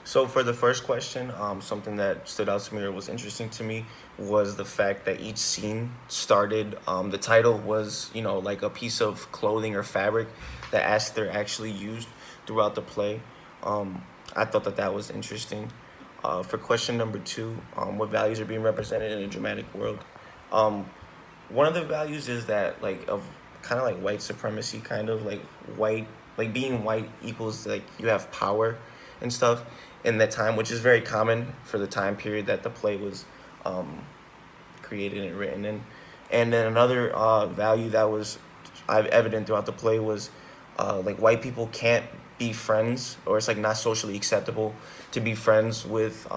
So for the first question, something that stood out to me or was interesting to me was the fact that each scene started. The title was, like a piece of clothing or fabric that Aster actually used throughout the play. I thought that that was interesting. For question number two, what values are being represented in a dramatic world? Um, One of the values is that like of kind of like white supremacy, kind of like white, like being white equals like you have power and stuff in that time, which is very common for the time period that the play was um, created and written in. And then another value that was evident throughout the play was like white people can't be friends, or it's like not socially acceptable to be friends with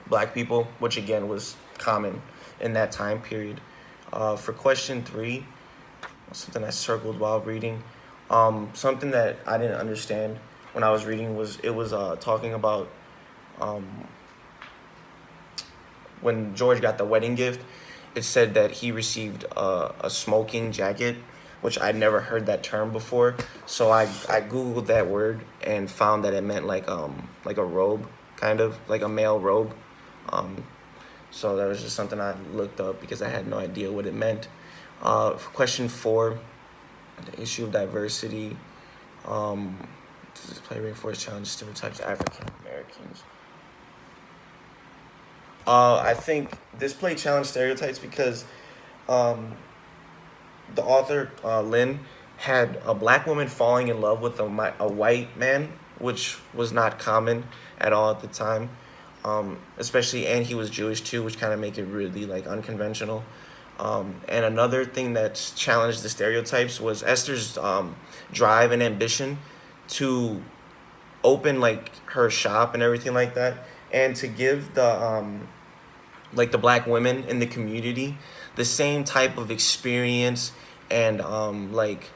black people, which again was common in that time period. For question three, something I circled while reading, something that I didn't understand when I was reading was it was talking about um, when George got the wedding gift. It said that he received a smoking jacket, which I'd never heard that term before. So I googled that word and found that it meant like a robe, kind of like a male robe. Um, so that was just something I looked up because I had no idea what it meant. For question four, the issue of diversity. Um, does this play reinforce challenges stereotypes of African Americans? I think this play challenged stereotypes because um, the author Lynn had a black woman falling in love with a white man, which was not common at all at the time. Especially, and he was Jewish too, which kind of make it really like unconventional. And another thing that challenged the stereotypes was Esther's drive and ambition to open like her shop and everything like that, and to give the like the black women in the community the same type of experience and like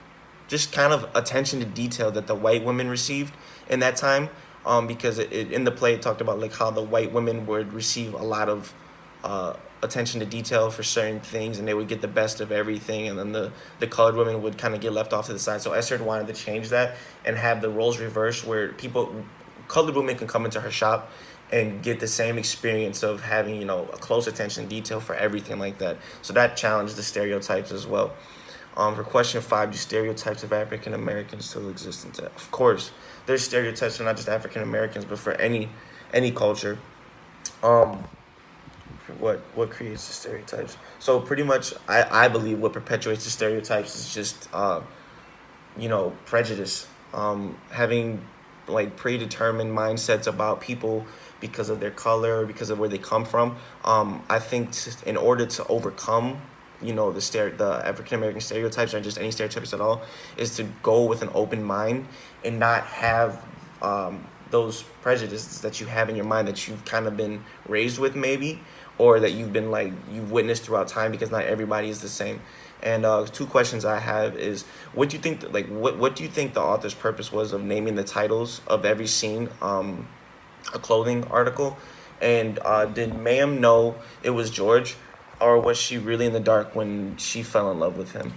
just kind of attention to detail that the white women received in that time, because in the play it talked about like how the white women would receive a lot of attention to detail for certain things, and they would get the best of everything, and then the colored women would kind of get left off to the side. So Esther wanted to change that and have the roles reversed, where colored women can come into her shop and get the same experience of having a close attention to detail for everything like that. So that challenged the stereotypes as well. For question five, do stereotypes of African Americans still exist in today? Of course, there's stereotypes for not just African Americans, but for any culture. Um, what creates the stereotypes? So pretty much, I believe what perpetuates the stereotypes is just prejudice, having like predetermined mindsets about people because of their color or because of where they come from. I think in order to overcome, the African American stereotypes or just any stereotypes at all, is to go with an open mind and not have those prejudices that you have in your mind that you've kind of been raised with maybe, or that you've witnessed throughout time, because not everybody is the same. And two questions I have is, what do you think what do you think the author's purpose was of naming the titles of every scene a clothing article? And did Ma'am know it was George, or was she really in the dark when she fell in love with him?